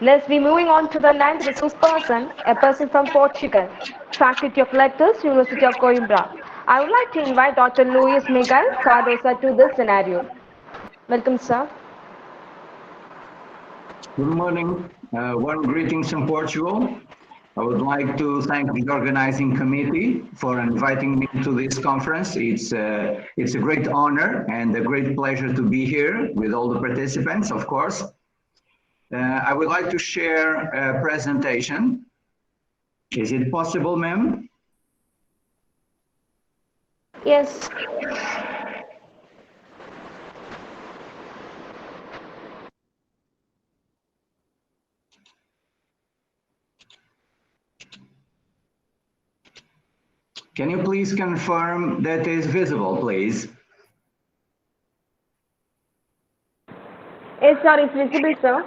Let's be moving on to the ninth resource person, a person from Portugal, Faculty of Letters, University of Coimbra. I would like to invite Dr. Luis Miguel Cardosa to this scenario. Welcome, sir. Good morning. Warm greetings from Portugal. I would like to thank the organizing committee for inviting me to this conference. It's a great honor and a great pleasure to be here with all the participants, of course. I would like to share a presentation. Is it possible, ma'am? Yes. Can you please confirm that is visible, please? Yes, sir, it's visible, sir.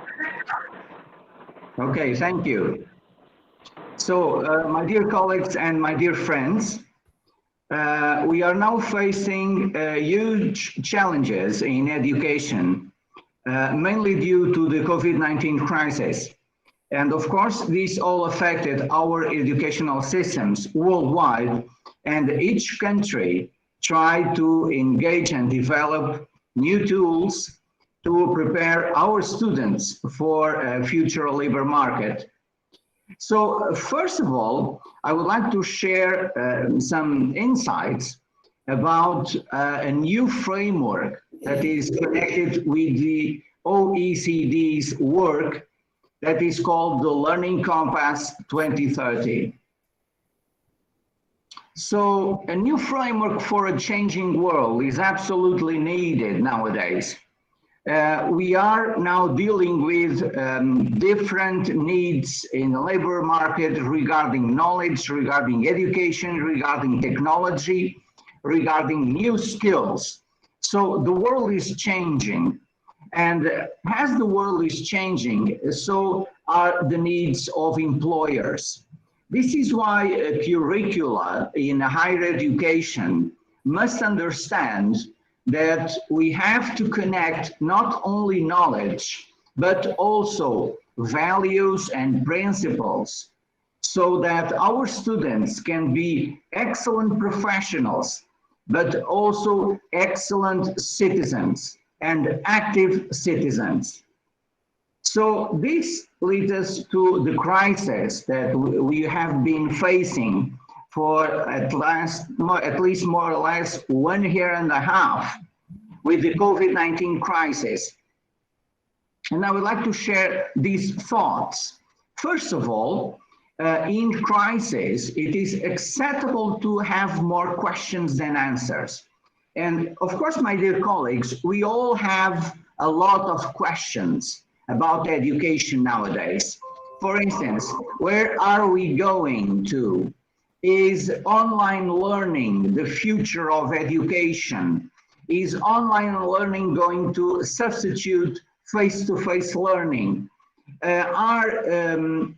Okay, thank you. So, my dear colleagues and my dear friends, we are now facing huge challenges in education, mainly due to the COVID-19 crisis. And of course, this all affected our educational systems worldwide, and each country tried to engage and develop new tools to prepare our students for a future labor market. So first of all, I would like to share some insights about a new framework that is connected with the OECD's work that is called the Learning Compass 2030. So a new framework for a changing world is absolutely needed nowadays. We are now dealing with different needs in the labor market regarding knowledge, regarding education, regarding technology, regarding new skills. So the world is changing. And as the world is changing, so are the needs of employers. This is why curricula in higher education must understand that we have to connect not only knowledge, but also values and principles so that our students can be excellent professionals, but also excellent citizens and active citizens. So this leads us to the crisis that we have been facing for at least more or less 1 year and a half with the COVID-19 crisis. And I would like to share these thoughts. First of all, in crisis, it is acceptable to have more questions than answers. And of course, my dear colleagues, we all have a lot of questions about education nowadays. For instance, where are we going to? Is online learning the future of education? Is online learning going to substitute face-to-face learning? Are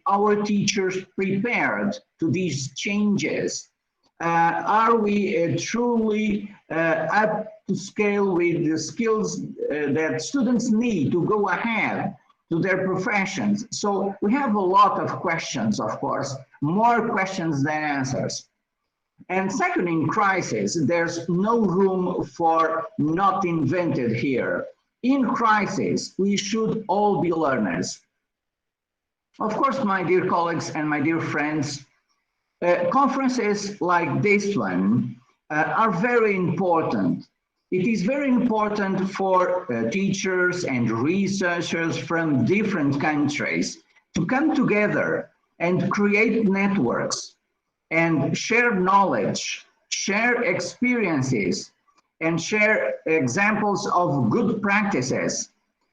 our teachers prepared to these changes? Are we truly up to scale with the skills that students need to go ahead to their professions? So we have a lot of questions, of course, more questions than answers. And second, in crisis, there's no room for not invented here. In crisis, we should all be learners. Of course, my dear colleagues and my dear friends, conferences like this one are very important. It is very important for teachers and researchers from different countries to come together and create networks and share knowledge, share experiences, and share examples of good practices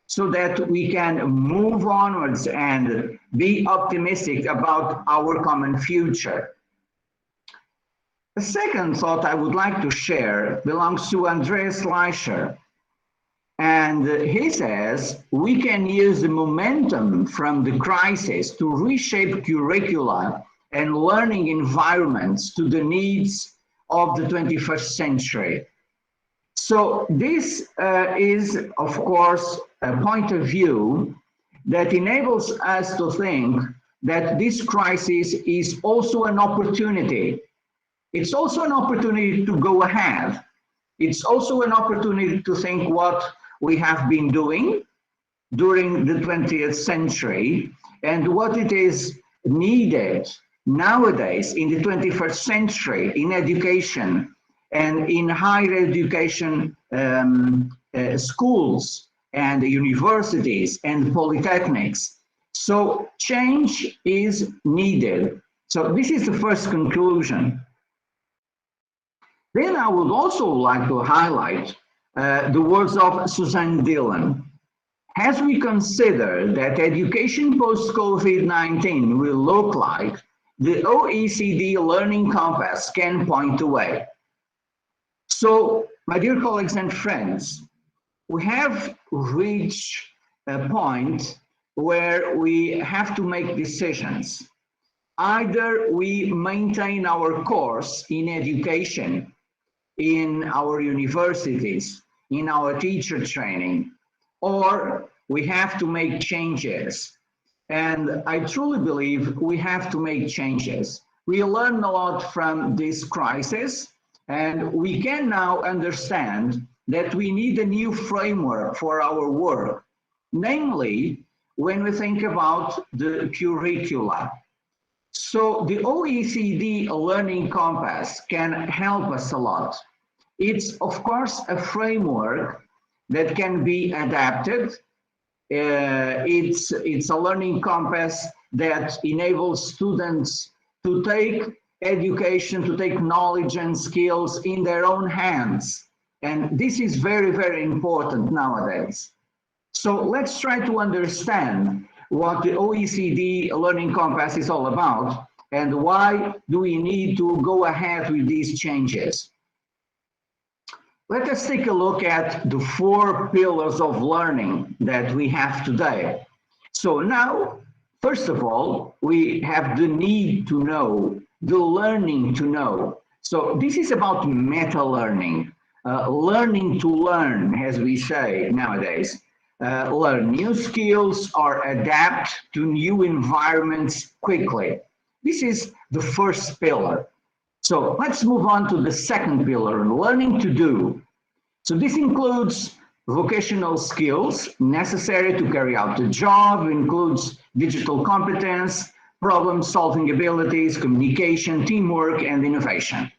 so that we can move onwards and be optimistic about our common future. The second thought I would like to share belongs to Andreas Leischer. And he says, we can use the momentum from the crisis to reshape curricula and learning environments to the needs of the 21st century. So this is, of course, a point of view that enables us to think that this crisis is also an opportunity. It's also an opportunity to go ahead. It's also an opportunity to think what we have been doing during the 20th century and what it is needed nowadays in the 21st century in education and in higher education schools and universities and polytechnics. So change is needed. So this is the first conclusion. Then I would also like to highlight the words of Suzanne Dillon. As we consider that education post-COVID-19 will look like, the OECD Learning Compass can point the way. So, my dear colleagues and friends, we have reached a point where we have to make decisions. Either we maintain our course in education, in our universities, in our teacher training, or we have to make changes. And I truly believe we have to make changes. We learned a lot from this crisis, and we can now understand that we need a new framework for our work, namely when we think about the curricula. So the OECD Learning Compass can help us a lot. It's, of course, a framework that can be adapted. It's a learning compass that enables students to take education, to take knowledge and skills in their own hands. And this is very, very important nowadays. So let's try to understand what the OECD Learning Compass is all about and why do we need to go ahead with these changes. Let us take a look at the 4 pillars of learning that we have today. So now, first of all, we have the need to know, the learning to know. So this is about meta-learning, learning to learn, as we say nowadays. Learn new skills or adapt to new environments quickly. This is the first pillar. So let's move on to the second pillar, learning to do. So this includes vocational skills necessary to carry out the job, includes digital competence, problem-solving abilities, communication, teamwork, and innovation.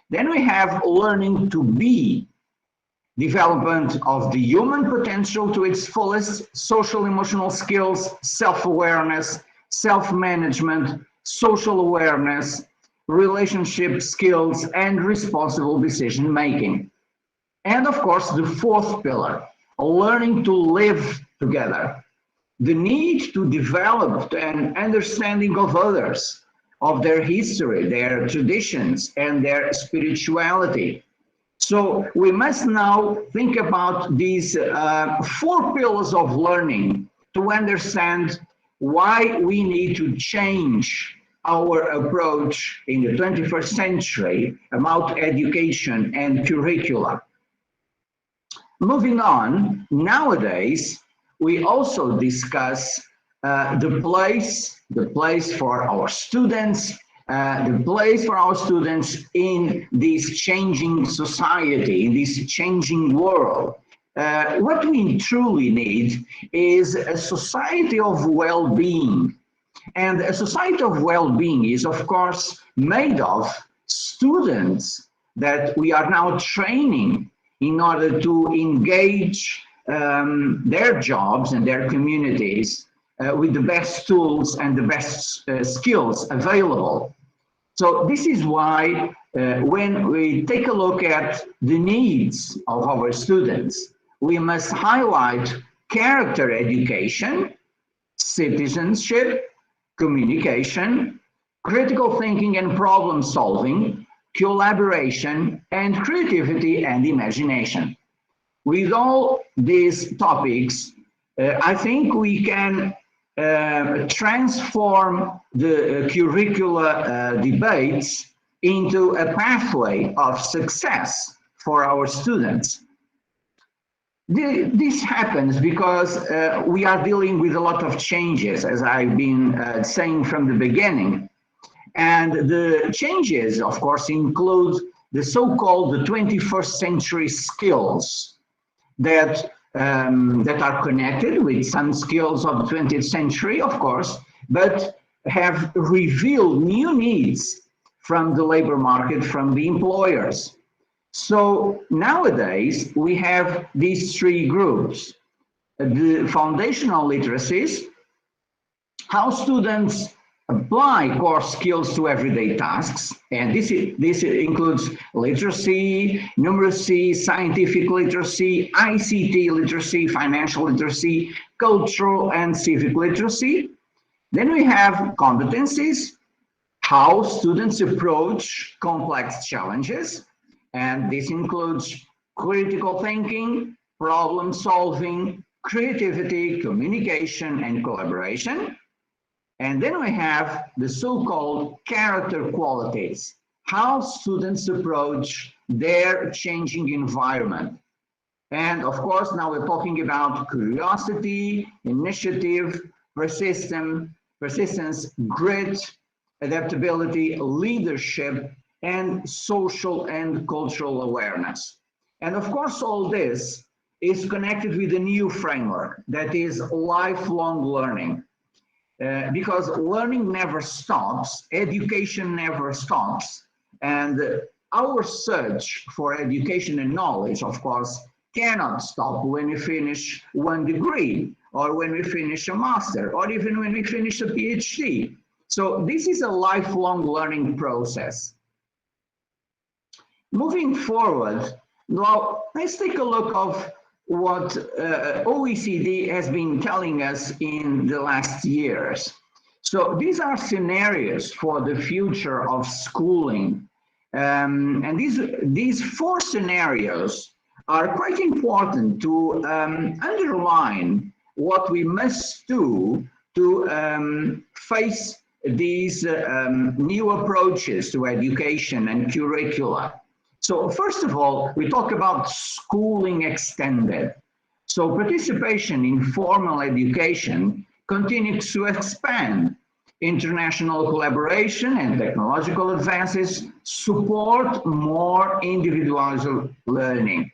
Then we have learning to be, development of the human potential to its fullest, social emotional skills, self-awareness, self-management, social awareness, relationship skills, and responsible decision-making. And of course, the fourth pillar, learning to live together. The need to develop an understanding of others, of their history, their traditions, and their spirituality. So we must now think about these 4 pillars of learning to understand why we need to change our approach in the 21st century about education and curricula. Moving on, nowadays, we also discuss the place for our students, in this changing society, in this changing world. What we truly need is a society of well-being. And a society of well-being is, of course, made of students that we are now training in order to engage their jobs and their communities with the best tools and the best skills available. So this is why when we take a look at the needs of our students, we must highlight character education, citizenship, communication, critical thinking and problem solving, collaboration, and creativity and imagination. With all these topics, I think we can transform the curricula debates into a pathway of success for our students. This happens because we are dealing with a lot of changes, as I've been saying from the beginning. And the changes, of course, include the so-called the 21st century skills that are connected with some skills of the 20th century, of course, but have revealed new needs from the labor market, from the employers. So nowadays, we have these three groups: the foundational literacies, how students apply core skills to everyday tasks, and this includes literacy, numeracy, scientific literacy, ICT literacy, financial literacy, cultural and civic literacy. Then we have competencies, how students approach complex challenges, and this includes critical thinking, problem solving, creativity, communication, and collaboration. And then we have the so-called character qualities, how students approach their changing environment. And of course, now we're talking about curiosity, initiative, persistence, grit, adaptability, leadership, and social and cultural awareness. And of course, all this is connected with a new framework that is lifelong learning. Because learning never stops, education never stops, and our search for education and knowledge, of course, cannot stop when we finish one degree, or when we finish a master, or even when we finish a PhD. So this is a lifelong learning process. Moving forward, now let's take a look of what OECD has been telling us in the last years. So these are scenarios for the future of schooling. And these four scenarios are quite important to underline what we must do to face these new approaches to education and curricula. So first of all, we talk about schooling extended. So participation in formal education continues to expand. International collaboration and technological advances support more individualized learning.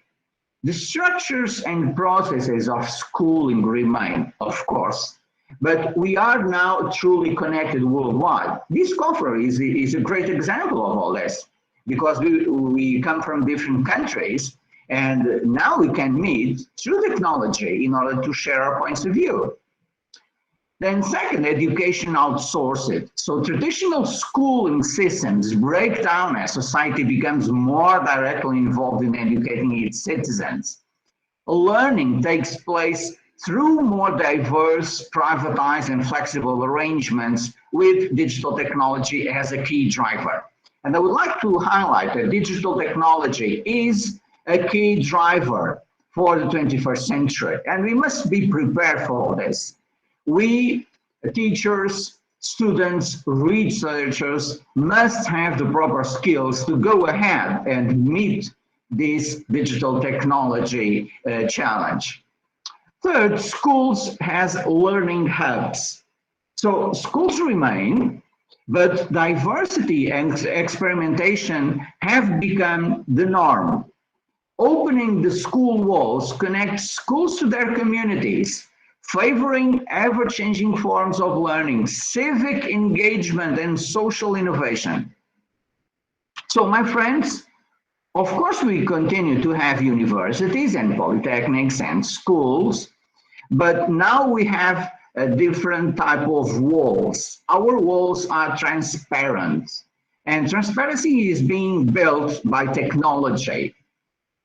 The structures and processes of schooling remain, of course, but we are now truly connected worldwide. This conference is a great example of all this, because we come from different countries, and now we can meet through technology in order to share our points of view. Then second, education outsourced. So traditional schooling systems break down as society becomes more directly involved in educating its citizens. Learning takes place through more diverse, privatized, and flexible arrangements with digital technology as a key driver. And I would like to highlight that digital technology is a key driver for the 21st century, and we must be prepared for this. We, teachers, students, researchers, must have the proper skills to go ahead and meet this digital technology challenge. Third, schools has learning hubs. So schools remain, but diversity and experimentation have become the norm. Opening the school walls connects schools to their communities, favoring ever-changing forms of learning, civic engagement, and social innovation. So, my friends, of course, we continue to have universities and polytechnics and schools, but now we have a different type of walls. Our walls are transparent, and transparency is being built by technology.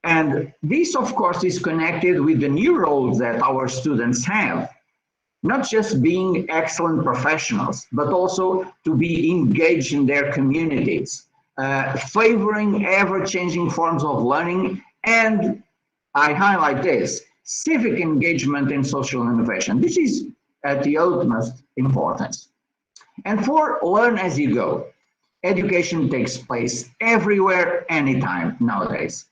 And this, of course, is connected with the new roles that our students have, not just being excellent professionals, but also to be engaged in their communities, favoring ever-changing forms of learning, and I highlight this, civic engagement and social innovation. This is at the utmost importance. And for learn as you go, education takes place everywhere, anytime nowadays.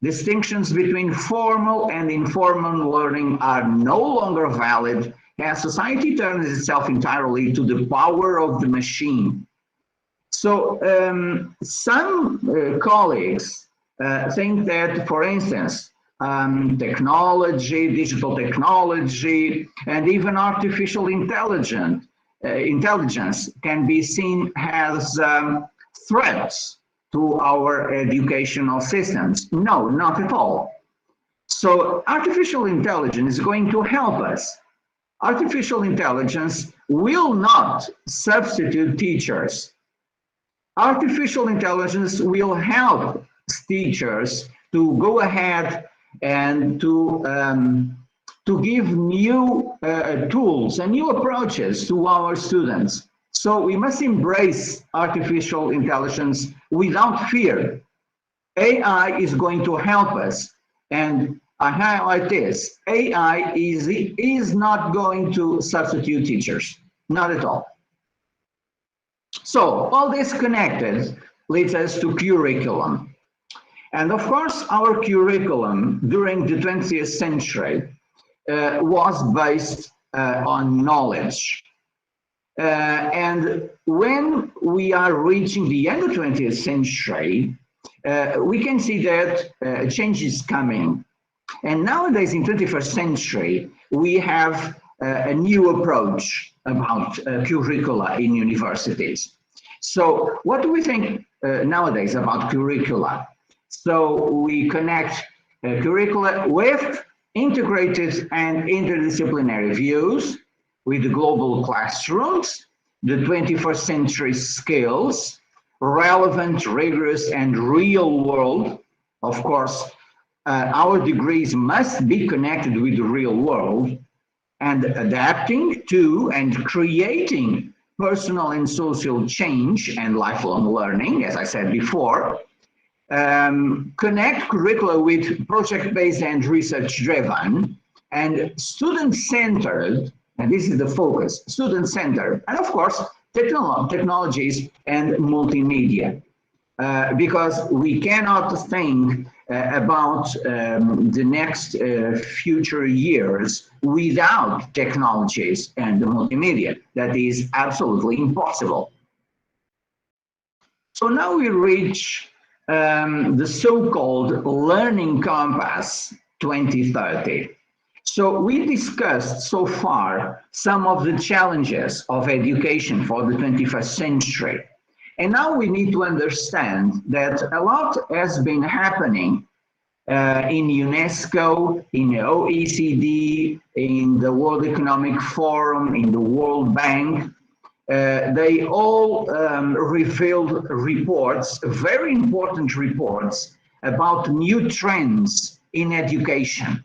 distinctions between formal and informal learning are no longer valid as society turns itself entirely to the power of the machine. So some colleagues think that, for instance, technology, digital technology, and even artificial intelligence can be seen as threats to our educational systems. No, not at all. So artificial intelligence is going to help us. Artificial intelligence will not substitute teachers. Artificial intelligence will help teachers to go ahead and to give new tools and new approaches to our students. So we must embrace artificial intelligence without fear. AI is going to help us, and I highlight this: AI is not going to substitute teachers, not at all. So all this connected leads us to curriculum. And of course, our curriculum during the 20th century was based on knowledge. And when we are reaching the end of the 20th century, we can see that change is coming. And nowadays in 21st century, we have a new approach about curricula in universities. So what do we think nowadays about curricula? So we connect curricula with integrated and interdisciplinary views, with the global classrooms, the 21st century skills, relevant, rigorous, and real world. Of course, our degrees must be connected with the real world, and adapting to and creating personal and social change and lifelong learning, as I said before. Connect curricula with project-based and research-driven and student-centered, and this is the focus, student-centered, and of course, technologies and multimedia. Because we cannot think about the next future years without technologies and the multimedia. That is absolutely impossible. So now we reach the so-called Learning Compass 2030. So we discussed so far some of the challenges of education for the 21st century. And now we need to understand that a lot has been happening in UNESCO, in the OECD, in the World Economic Forum, in the World Bank. They all revealed reports, very important reports, about new trends in education.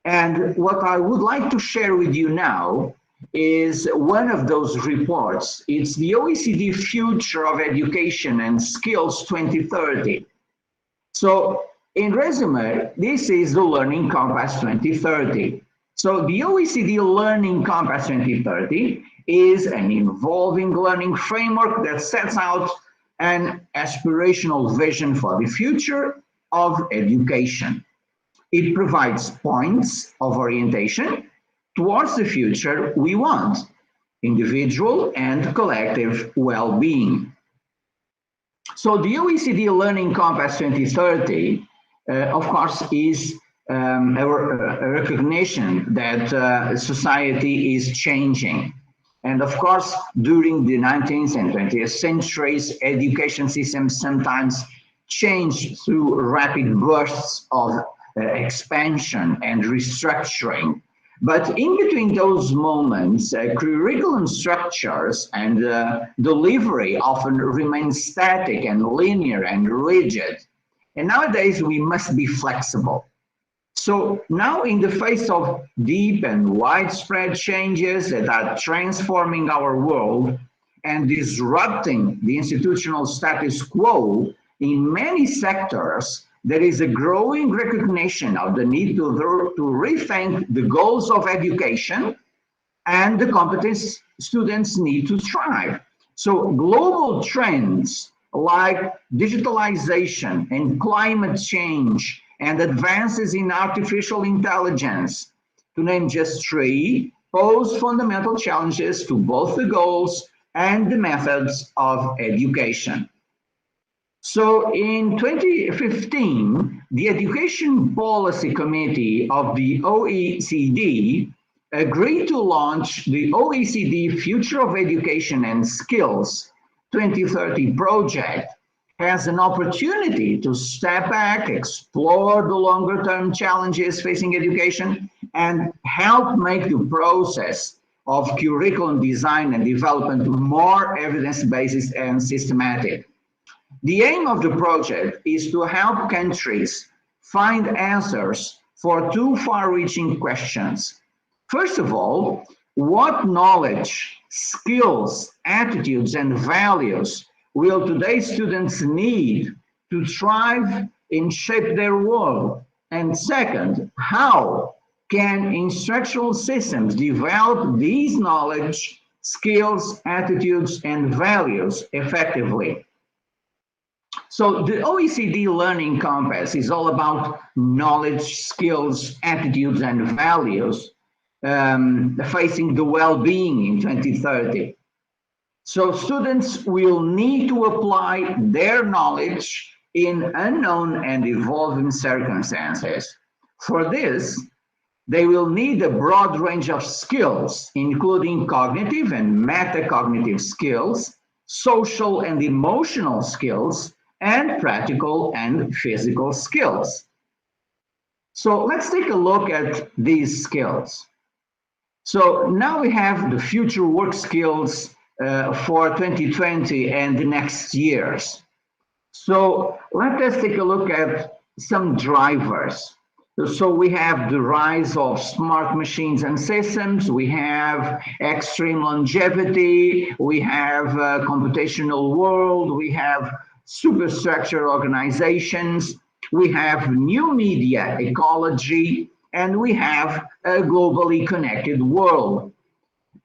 And what I would like to share with you now is one of those reports. It's the OECD Future of Education and Skills 2030. So in resume, this is the Learning Compass 2030. So the OECD Learning Compass 2030 is an evolving learning framework that sets out an aspirational vision for the future of education. It provides points of orientation towards the future we want, individual and collective well-being. So the OECD Learning Compass 2030, of course, is a recognition that society is changing. And of course, during the 19th and 20th centuries, education systems sometimes change through rapid bursts of expansion and restructuring. But in between those moments, curriculum structures and delivery often remain static and linear and rigid. And nowadays, we must be flexible. So now in the face of deep and widespread changes that are transforming our world and disrupting the institutional status quo in many sectors, there is a growing recognition of the need to rethink the goals of education and the competence students need to thrive. So global trends like digitalization and climate change and advances in artificial intelligence, to name just three, pose fundamental challenges to both the goals and the methods of education. So in 2015, the Education Policy Committee of the OECD agreed to launch the OECD Future of Education and Skills 2030 project as an opportunity to step back, explore the longer-term challenges facing education, and help make the process of curriculum design and development more evidence-based and systematic. The aim of the project is to help countries find answers for two far-reaching questions. First of all, what knowledge, skills, attitudes, and values will today's students need to thrive and shape their world? And second, how can instructional systems develop these knowledge, skills, attitudes, and values effectively? So the OECD Learning Compass is all about knowledge, skills, attitudes, and values facing the well-being in 2030. So students will need to apply their knowledge in unknown and evolving circumstances. For this, they will need a broad range of skills, including cognitive and metacognitive skills, social and emotional skills, and practical and physical skills. So let's take a look at these skills. So now we have the future work skills for 2020 and the next years. So let us take a look at some drivers. So we have the rise of smart machines and systems, we have extreme longevity, we have a computational world, we have superstructure organizations, we have new media ecology, and we have a globally connected world.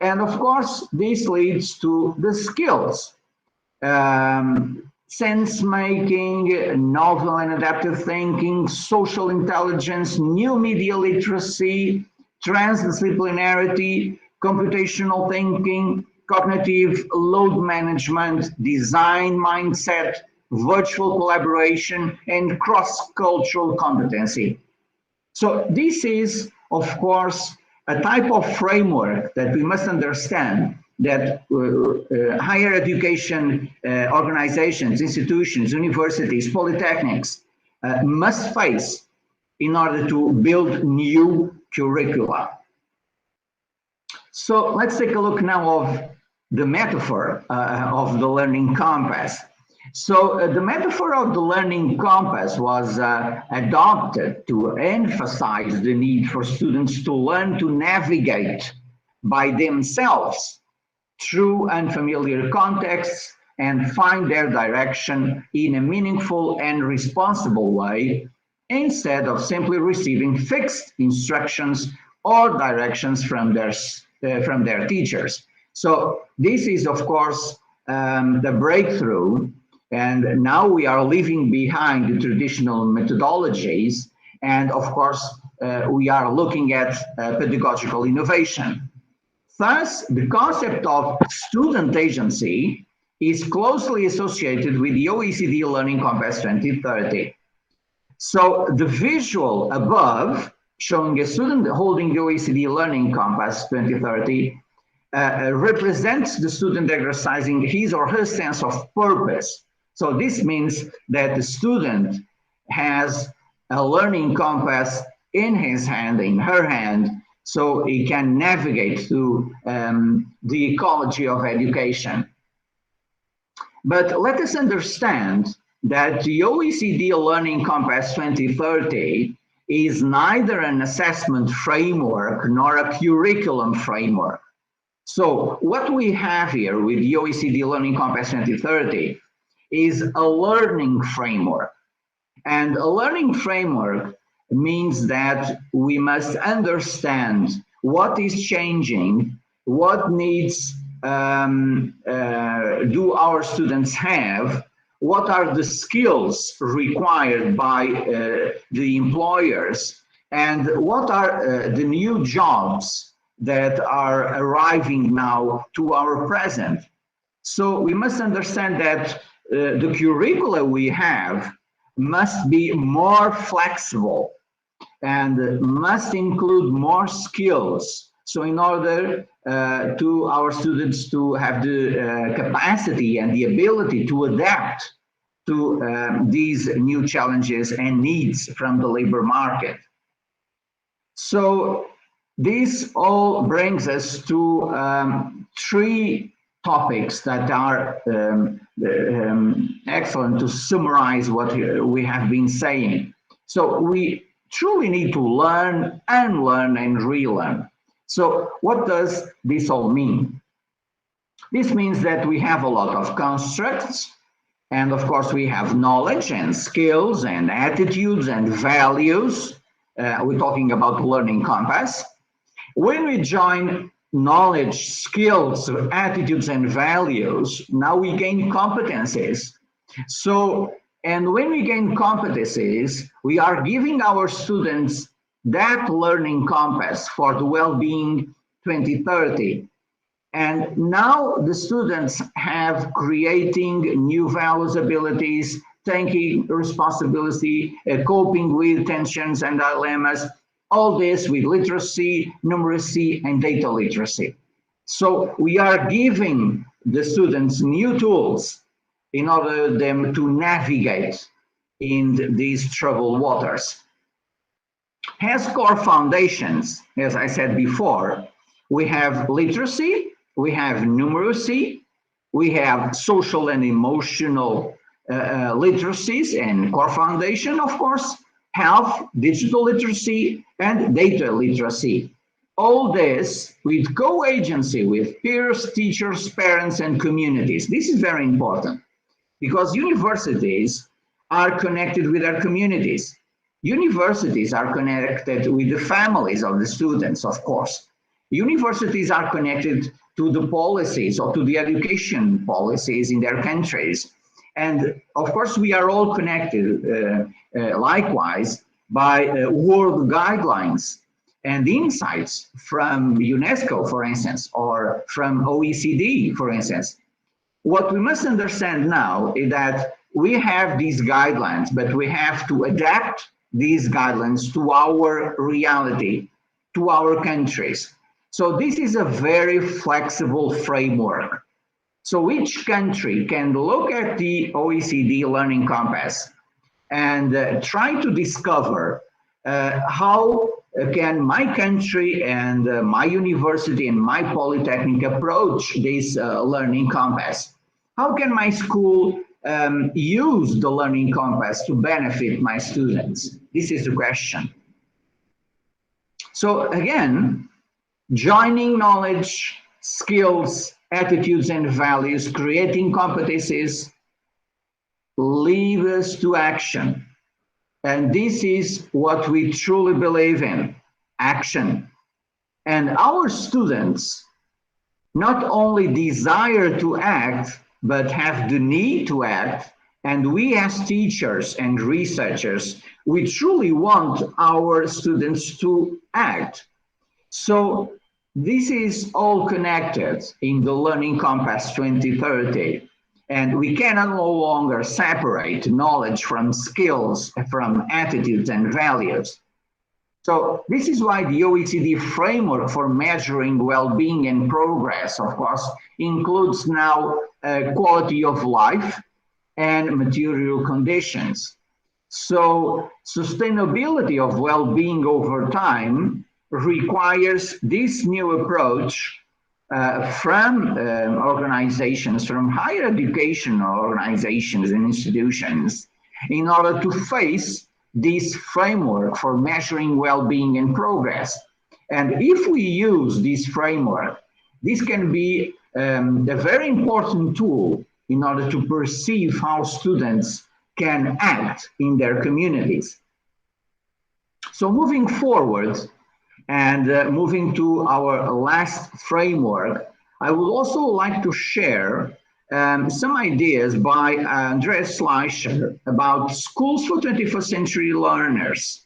And of course, this leads to the skills. Sense making, novel and adaptive thinking, social intelligence, new media literacy, transdisciplinarity, computational thinking, cognitive load management, design mindset, virtual collaboration, and cross-cultural competency. So this is, of course, a type of framework that we must understand that higher education organizations, institutions, universities, polytechnics must face in order to build new curricula. So let's take a look now of the metaphor of the learning compass. So the metaphor of the learning compass was adopted to emphasize the need for students to learn to navigate by themselves through unfamiliar contexts and find their direction in a meaningful and responsible way, instead of simply receiving fixed instructions or directions from their teachers. So this is, of course, the breakthrough. And now we are leaving behind the traditional methodologies. And of course, we are looking at pedagogical innovation. Thus, the concept of student agency is closely associated with the OECD Learning Compass 2030. So the visual above, showing a student holding the OECD Learning Compass 2030, represents the student exercising his or her sense of purpose. So this means that the student has a learning compass in his hand, in her hand, so he can navigate through the ecology of education. But let us understand that the OECD Learning Compass 2030 is neither an assessment framework nor a curriculum framework. So what we have here with the OECD Learning Compass 2030 is a learning framework. And a learning framework means that we must understand what is changing, what needs do our students have, what are the skills required by the employers, and what are the new jobs that are arriving now to our present. So we must understand that the curricula we have must be more flexible and must include more skills. So in order to our students to have the capacity and the ability to adapt to these new challenges and needs from the labor market. So this all brings us to three topics that are excellent to summarize what we have been saying. So we truly need to learn, unlearn, and relearn. So what does this all mean? This means that we have a lot of constructs, and of course we have knowledge and skills and attitudes and values. We're talking about learning compass. When we join knowledge, skills, attitudes, and values, now we gain competencies. So, and when we gain competencies, we are giving our students that learning compass for the well-being 2030. And now the students have creating new values, abilities, taking responsibility, coping with tensions and dilemmas, all this with literacy, numeracy, and data literacy. So we are giving the students new tools in order for them to navigate in these troubled waters. As core foundations, as I said before, we have literacy, we have numeracy, we have social and emotional literacies and core foundation, of course, health, digital literacy, and data literacy. All this with co-agency with peers, teachers, parents, and communities. This is very important because universities are connected with their communities. Universities are connected with the families of the students, of course. Universities are connected to the policies or to the education policies in their countries. And of course, we are all connected likewise by world guidelines and insights from UNESCO, for instance, or from OECD, for instance. What we must understand now is that we have these guidelines, but we have to adapt these guidelines to our reality, to our countries. So this is a very flexible framework. So each country can look at the OECD Learning Compass and try to discover how can my country and my university and my polytechnic approach this learning compass? How can my school use the learning compass to benefit my students? This is the question. So again, joining knowledge, skills, attitudes, and values, creating competencies, lead us to action. And this is what we truly believe in, action. And our students not only desire to act, but have the need to act. And we as teachers and researchers, we truly want our students to act. So this is all connected in the Learning Compass 2030. And we cannot no longer separate knowledge from skills, from attitudes and values. So this is why the OECD framework for measuring well-being and progress, of course, includes now quality of life and material conditions. So sustainability of well-being over time requires this new approach from organizations, from higher education organizations and institutions, in order to face this framework for measuring well-being and progress. And if we use this framework, this can be a very important tool in order to perceive how students can act in their communities. So moving forward, and moving to our last framework, I would also like to share some ideas by Andreas Schleicher about schools for 21st century learners.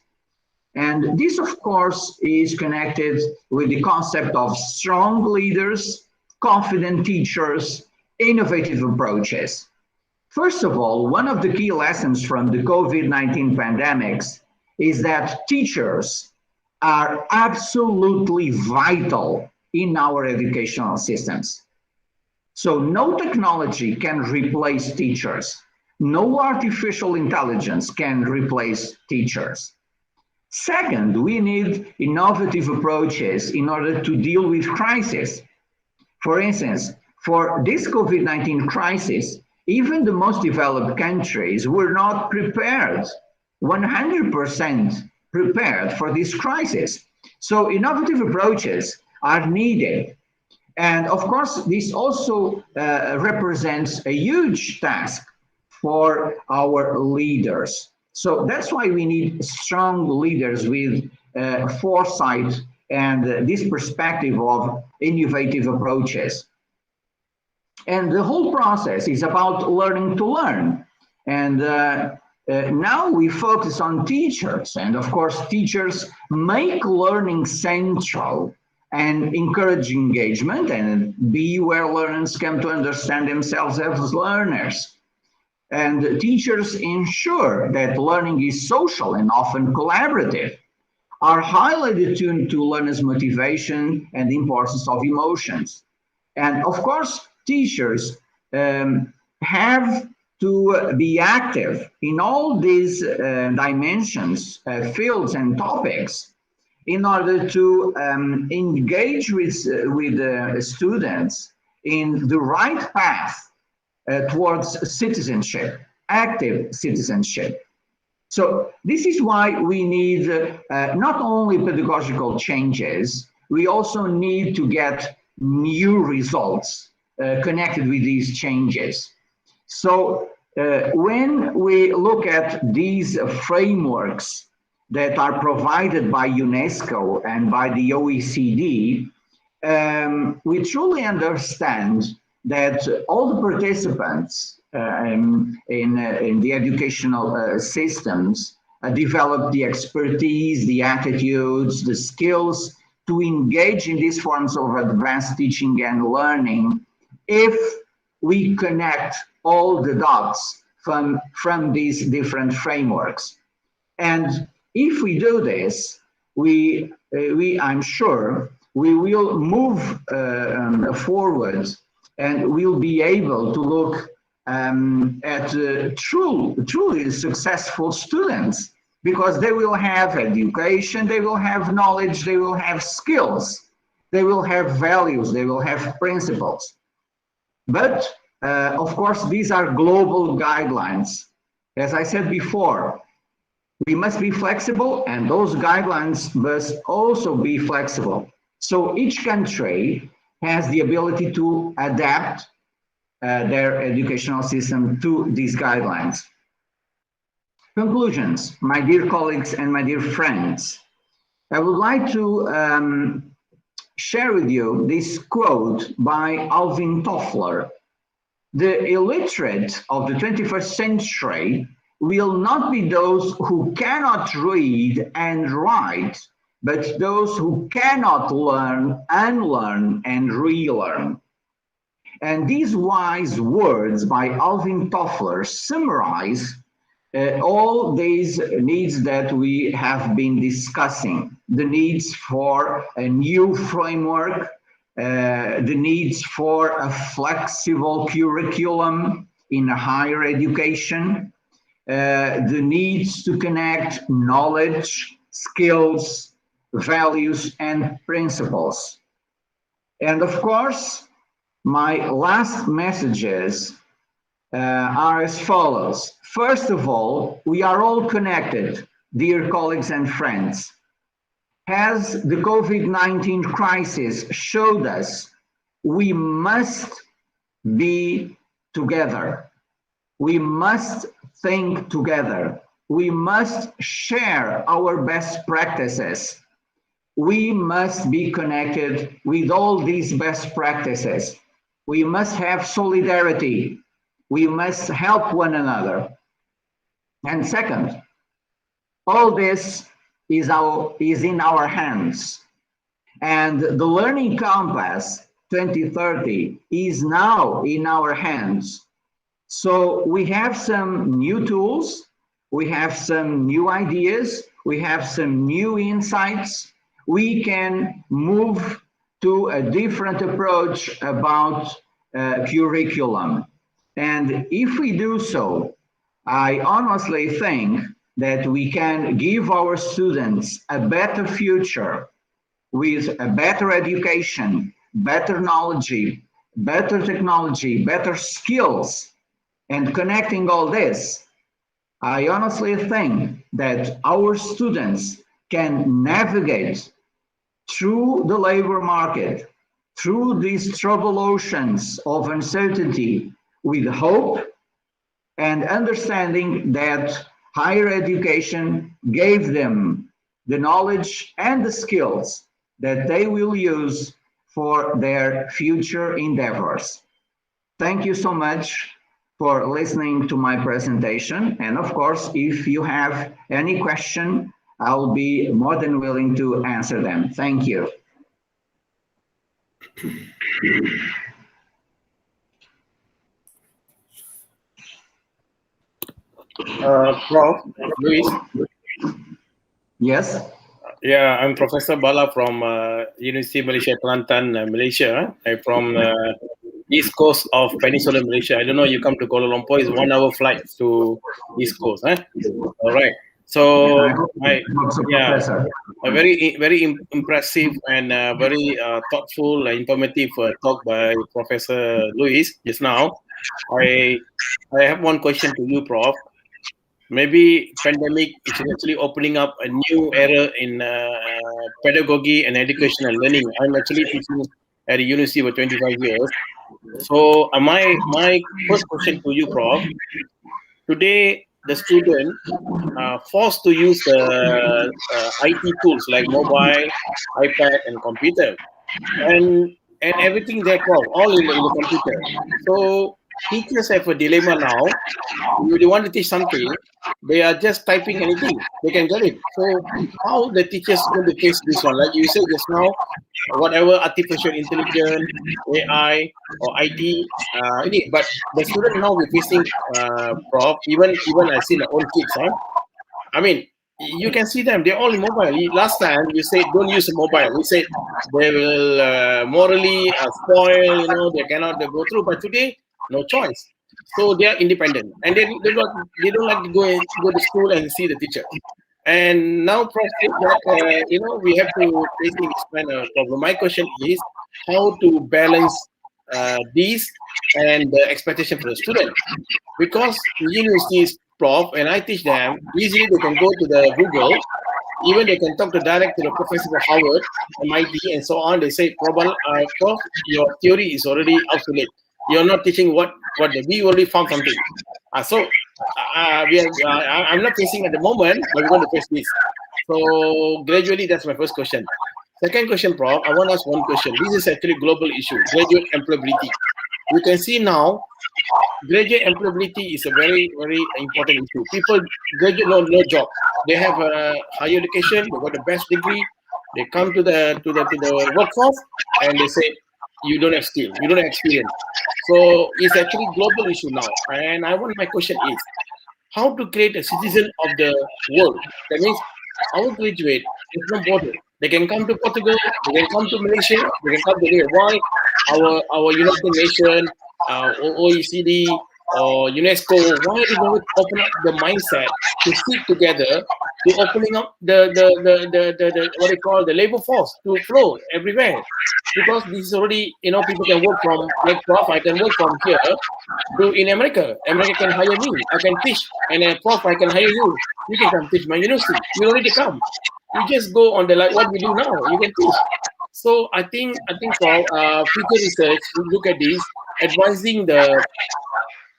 And this, of course, is connected with the concept of strong leaders, confident teachers, innovative approaches. First of all, one of the key lessons from the COVID-19 pandemics is that teachers are absolutely vital in our educational systems. So no technology can replace teachers. No artificial intelligence can replace teachers. Second, we need innovative approaches in order to deal with crisis. For instance, for this COVID-19 crisis, even the most developed countries were not prepared, 100% prepared for this crisis. So innovative approaches are needed. And of course, this also represents a huge task for our leaders. So that's why we need strong leaders with foresight and this perspective of innovative approaches. And the whole process is about learning to learn. And now we focus on teachers. And of course, teachers make learning central and encourage engagement and be where learners come to understand themselves as learners. And teachers ensure that learning is social and often collaborative, are highly attuned to learners' motivation and the importance of emotions. And of course, teachers have to be active in all these dimensions, fields, and topics in order to engage with students in the right path towards citizenship, active citizenship. So this is why we need not only pedagogical changes, we also need to get new results connected with these changes. So when we look at these frameworks that are provided by UNESCO and by the OECD, we truly understand that all the participants in the educational systems develop the expertise, the attitudes, the skills to engage in these forms of advanced teaching and learning if we connect all the dots from these different frameworks. And if we do this, I'm sure we will move forward and we'll be able to look at truly successful students, because they will have education, they will have knowledge, they will have skills, they will have values, they will have principles. But of course, these are global guidelines. As I said before, we must be flexible, and those guidelines must also be flexible. So each country has the ability to adapt their educational system to these guidelines. Conclusions, my dear colleagues and my dear friends, I would like to share with you this quote by Alvin Toffler. The illiterate of the 21st century will not be those who cannot read and write, but those who cannot learn, unlearn, and relearn. And these wise words by Alvin Toffler summarize all these needs that we have been discussing. The needs for a new framework, the needs for a flexible curriculum in higher education, the needs to connect knowledge, skills, values, and principles. And of course, my last messages are as follows. First of all, we are all connected, dear colleagues and friends. As the COVID-19 crisis showed us, we must be together. We must think together. We must share our best practices. We must be connected with all these best practices. We must have solidarity. We must help one another. And second, all this is in our hands. And the Learning Compass 2030 is now in our hands. So we have some new tools, we have some new ideas, we have some new insights. We can move to a different approach about curriculum. And if we do so, I honestly think that we can give our students a better future with a better education, better knowledge, better technology, better skills. And connecting all this, I honestly think that our students can navigate through the labor market, through these troubled oceans of uncertainty with hope and understanding that higher education gave them the knowledge and the skills that they will use for their future endeavors. Thank you so much for listening to my presentation. And of course, if you have any question, I'll be more than willing to answer them. Thank you. Prof. Luis. Yes. Yeah, I'm Professor Bala from University of Malaysia, Kelantan, Malaysia. I'm from East Coast of Peninsular Malaysia. I don't know, you come to Kuala Lumpur, it's 1 hour flight to East Coast. All right. So, a very impressive and very thoughtful, informative talk by Professor Luis just now. I have one question to you, Prof. Maybe pandemic is actually opening up a new era in pedagogy and education and learning. I'm actually teaching at a university for 25 years. So my first question to you, Prof. Today, the student forced to use IT tools like mobile, iPad, and computer, and everything there, Prof, all in the computer. So teachers have a dilemma now. If they want to teach something, they are just typing anything, they can get it. So how the teachers going to face this one? Like you said just now, whatever artificial intelligence, AI or IT, but the student now we're facing, Prof, even I see my own kids, I mean, you can see them, they're all in mobile. Last time you said don't use a mobile, we said they will morally spoil, they cannot go through, but today no choice. So they are independent, and they don't like to go to school and see the teacher. And now, Prof, that we have to face this kind of problem. My question is how to balance these and the expectation for the student, because universities, Prof, and I teach them easily. They can go to the Google, even they can talk direct to the professor of Harvard, MIT, and so on. They say, Prof, your theory is already obsolete. You're not teaching what we already found something. I'm not facing at the moment, but we're going to face this. So gradually, that's my first question. Second question, Prof, I want to ask one question. This is actually a global issue, graduate employability. You can see now, graduate employability is a very, very important issue. People graduate no job. They have a higher education, they got the best degree, they come to the workforce, and they say, you don't have skill, you don't have experience. So it's actually a global issue now. And my question is, how to create a citizen of the world? That means our graduate is no border. They can come to Portugal, they can come to Malaysia, they can come to Hawaii, our United Nations, OECD, or UNESCO. Why do we open up the mindset to sit together, to opening up the what they call the labor force to flow everywhere? Because this is already, people can work from, like Prof, I can work from here to in America. America can hire me, I can teach, and Prof, I can hire you. You can come teach my university. You already come. You just go on like what we do now. You can teach. So I think Prof, future research, look at this, advising the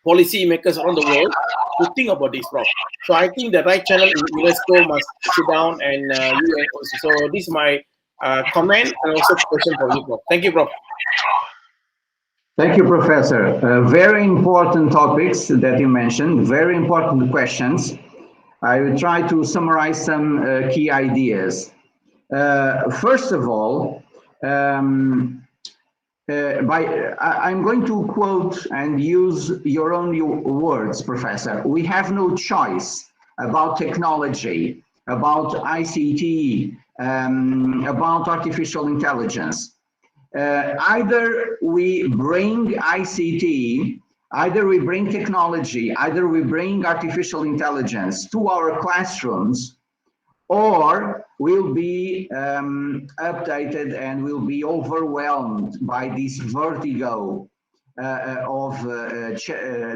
policy makers around the world to think about this, Prof. So I think the right channel in UNESCO must sit down and so this is my comment and also question for you, Prof. Thank you, Prof. Thank you, Professor. Very important topics that you mentioned, very important questions. I will try to summarize some key ideas. First of all, I'm going to quote and use your own words, Professor. We have no choice about technology, about ICT, about artificial intelligence. Either we bring ICT, either we bring technology, either we bring artificial intelligence to our classrooms, or we'll be updated and will be overwhelmed by this vertigo of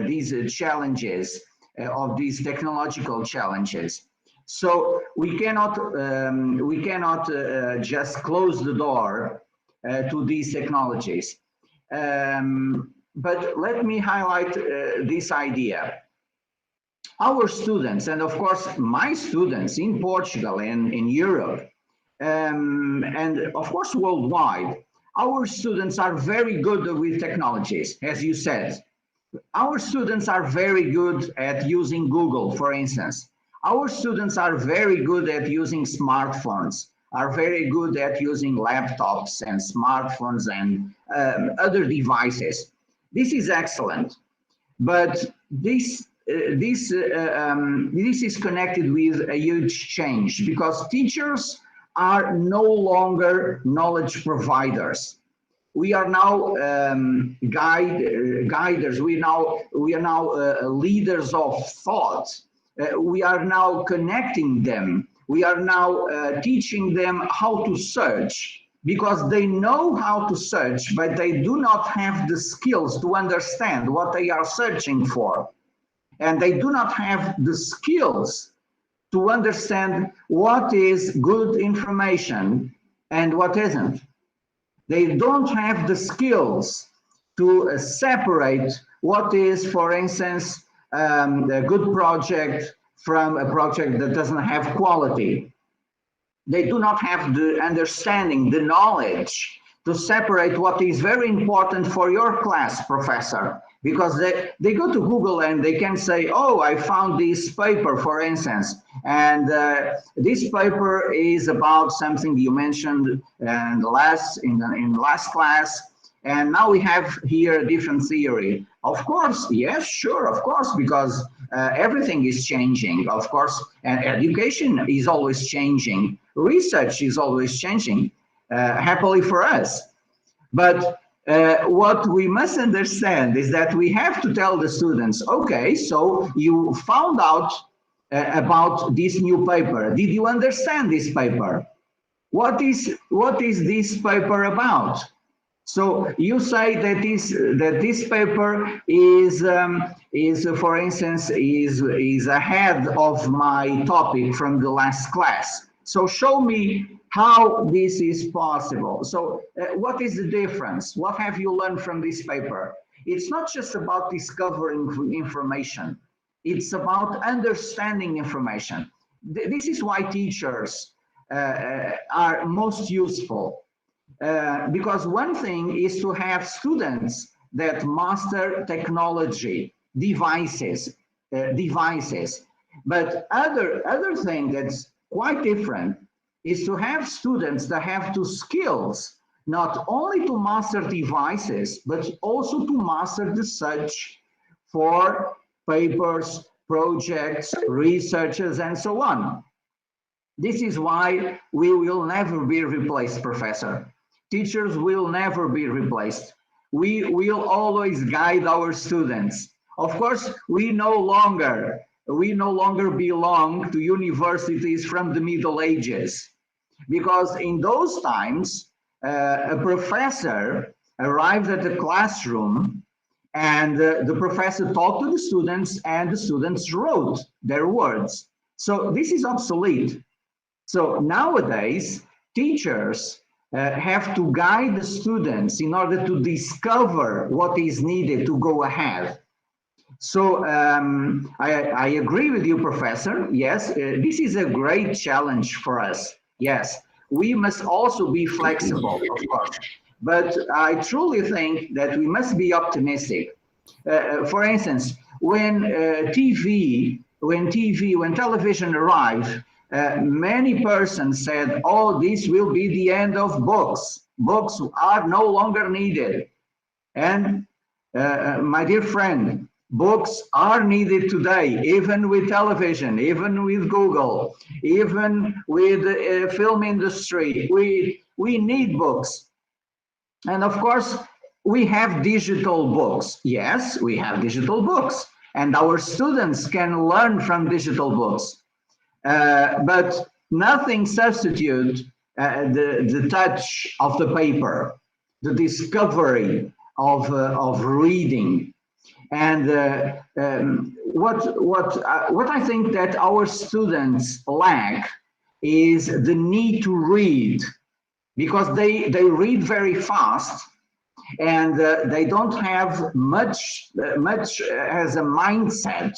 these challenges, of these technological challenges. So we cannot just close the door to these technologies. But let me highlight this idea. Our students, and of course my students in Portugal and in Europe, and of course worldwide, our students are very good with technologies, as you said. Our students are very good at using Google, for instance. Our students are very good at using smartphones, are very good at using laptops and smartphones and other devices. This is excellent, but this is connected with a huge change, because teachers are no longer knowledge providers. We are now guiders. We are now leaders of thought. We are now connecting them. We are now teaching them how to search, because they know how to search, but they do not have the skills to understand what they are searching for. And they do not have the skills to understand what is good information and what isn't. They don't have the skills to separate what is, for instance, a good project from a project that doesn't have quality. They do not have the understanding, the knowledge to separate what is very important for your class, professor, because they go to Google and they can say, oh, I found this paper, for instance, and this paper is about something you mentioned in last class, and now we have here a different theory. Of course, yes, sure, of course, because everything is changing, of course, and education is always changing, research is always changing, happily for us. But what we must understand is that we have to tell the students, okay, so you found out about this new paper. Did you understand this paper? What is this paper about? So you say that this paper is for instance, is ahead of my topic from the last class. So show me how this is possible. So what is the difference? What have you learned from this paper? It's not just about discovering information. It's about understanding information. This is why teachers are most useful. Because one thing is to have students that master technology, devices, but other thing that's quite different is to have students that have the skills not only to master devices, but also to master the search for papers, projects, researches, and so on. This is why we will never be replaced, Professor. Teachers will never be replaced. We will always guide our students. Of course, we no longer belong to universities from the Middle Ages, because in those times, a professor arrived at the classroom and the professor talked to the students and the students wrote their words. So this is obsolete. So nowadays, teachers have to guide the students in order to discover what is needed to go ahead. So I agree with you, Professor. Yes, this is a great challenge for us. Yes, we must also be flexible, of course. but I truly think that we must be optimistic. For instance, when television arrived, many persons said, "Oh, this will be the end of books. Books are no longer needed." And my dear friend, books are needed today, even with television, even with Google, even with the film industry. We need books. And of course, we have digital books. Yes, we have digital books, and our students can learn from digital books. But nothing substitutes the touch of the paper, the discovery of reading. And what I think that our students lack is the need to read, because they read very fast, and they don't have much as a mindset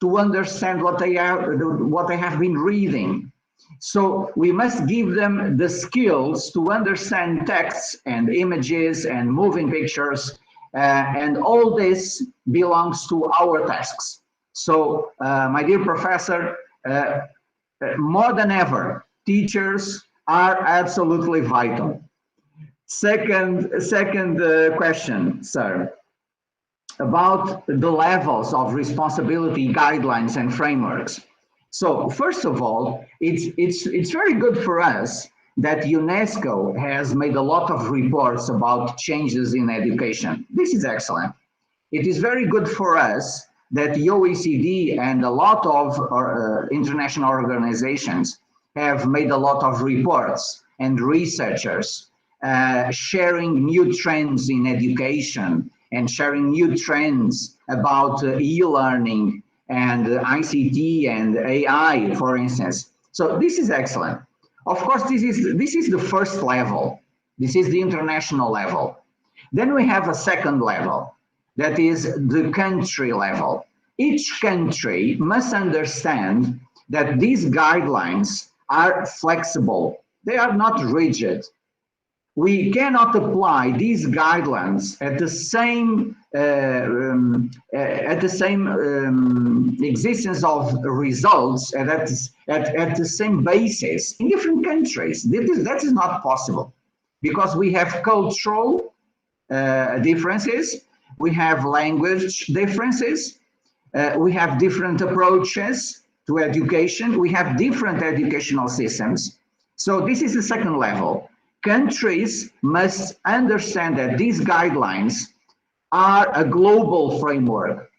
to understand what they have been reading. So we must give them the skills to understand texts and images and moving pictures, and all this belongs to our tasks. So, my dear professor, more than ever, teachers are absolutely vital. Second question, sir, about the levels of responsibility, guidelines, and frameworks. So first of all, it's very good for us that UNESCO has made a lot of reports about changes in education. This is excellent. It is very good for us that the OECD and a lot of international organizations have made a lot of reports and researchers sharing new trends in education and sharing new trends about e-learning and ICT and AI, for instance. So this is excellent. Of course, this is the first level. This is the international level. Then we have a second level, that is the country level. Each country must understand that these guidelines are flexible. They are not rigid. We cannot apply these guidelines at the same existence of results and at the same basis in different countries. That is not possible, because we have cultural differences, we have language differences, we have different approaches to education, we have different educational systems. So this is the second level. Countries must understand that these guidelines are a global framework.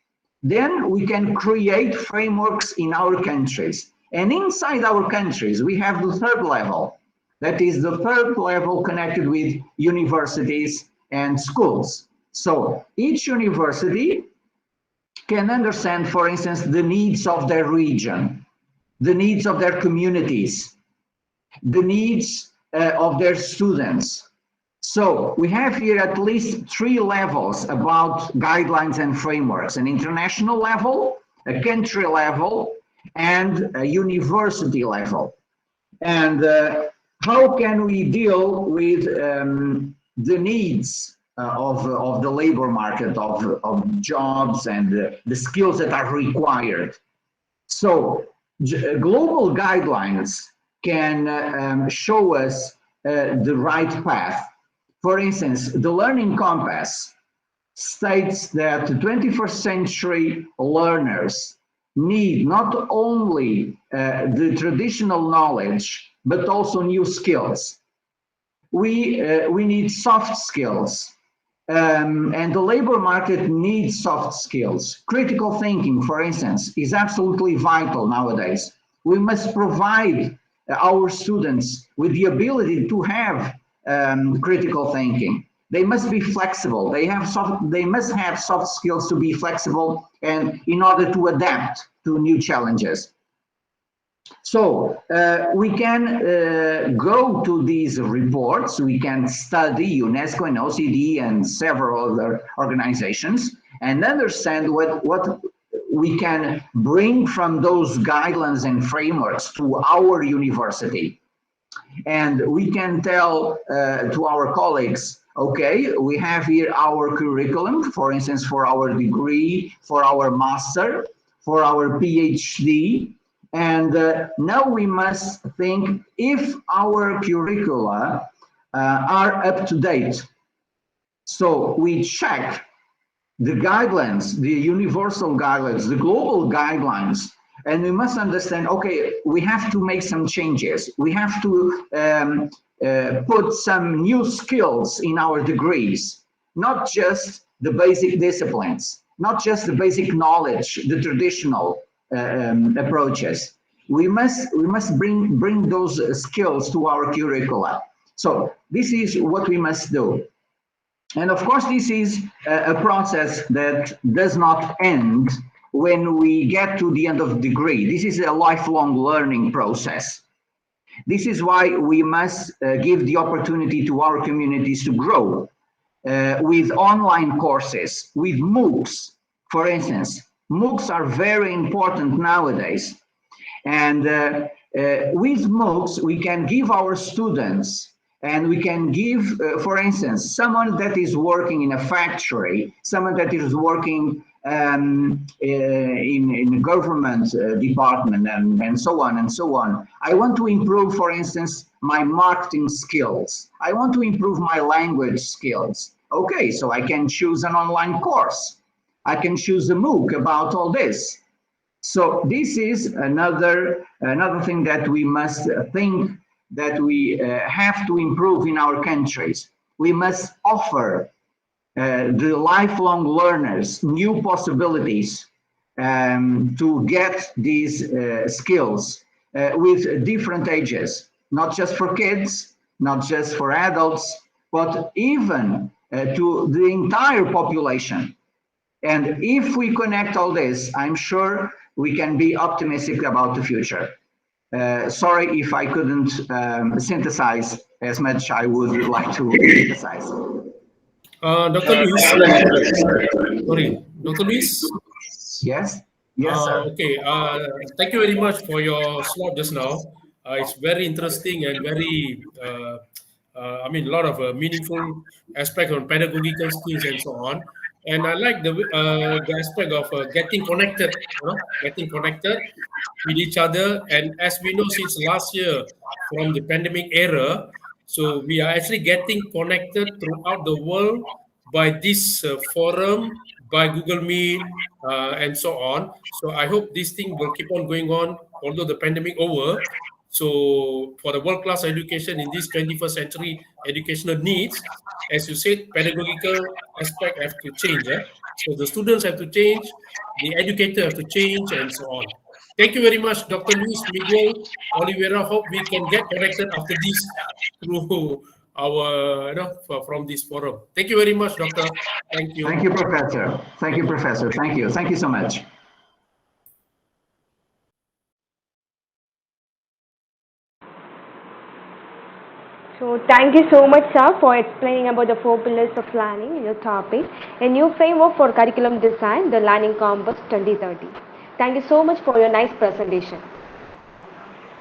Then we can create frameworks in our countries. And inside our countries, we have the third level. That is the third level connected with universities and schools. So each university can understand, for instance, the needs of their region, the needs of their communities, the needs of their students. So we have here at least three levels about guidelines and frameworks: an international level, a country level, and a university level. And how can we deal with the needs of the labor market, of jobs and the skills that are required? So global guidelines can show us the right path. For instance, the Learning Compass states that 21st century learners need not only the traditional knowledge, but also new skills. We need soft skills, and the labor market needs soft skills. Critical thinking, for instance, is absolutely vital nowadays. We must provide our students with the ability to have critical thinking. They must be flexible. They must have soft skills to be flexible and in order to adapt to new challenges. So we can go to these reports. We can study UNESCO and OECD and several other organizations and understand what we can bring from those guidelines and frameworks to our university. And we can tell to our colleagues Okay, we have here our curriculum, for instance, for our degree, for our master, for our PhD. And now we must think if our curricula are up to date. So we check the guidelines, the universal guidelines, the global guidelines, and we must understand, okay, we have to make some changes. We have to put some new skills in our degrees, not just the basic disciplines, not just the basic knowledge, the traditional approaches. We must bring those skills to our curricula. So this is what we must do. And of course, this is a process that does not end when we get to the end of the degree. This is a lifelong learning process. This is why we must give the opportunity to our communities to grow with online courses, with MOOCs, for instance. MOOCs are very important nowadays. And with MOOCs, we can give our students, and we can give, for instance, someone that is working in a factory, someone that is working in a government department, and so on and so on. I want to improve, for instance, my marketing skills. I want to improve my language skills. Okay, so I can choose an online course. I can choose a MOOC about all this. So this is another thing that we must think that we have to improve in our countries. We must offer the lifelong learners new possibilities to get these skills with different ages, not just for kids, not just for adults, but even to the entire population. And if we connect all this, I'm sure we can be optimistic about the future. Sorry if I couldn't synthesize as much I would like to synthesize. Dr. Luis, sorry, Dr. Luis? Yes? Yes, sir. Okay, thank you very much for your slot just now. It's very interesting and very, I mean, a lot of meaningful aspects on pedagogical skills and so on. And I like the aspect of getting connected, getting connected with each other. And as we know, since last year, from the pandemic era, so we are actually getting connected throughout the world by this forum, by Google Meet, and so on. So I hope this thing will keep on going on, although the pandemic over. So for the world-class education in this 21st century educational needs, as you said, pedagogical aspect have to change. So the students have to change, the educator have to change, and so on. Thank you very much, Dr. Luis Miguel Oliveira. Hope we can get connected after this through our, from this forum. Thank you very much, Doctor. Thank you. Thank you, Professor. Thank you, Professor. Thank you. Thank you so much. So thank you so much, sir, for explaining about the 4 pillars of learning in your topic, a new framework for curriculum design, the Learning Compass 2030. Thank you so much for your nice presentation.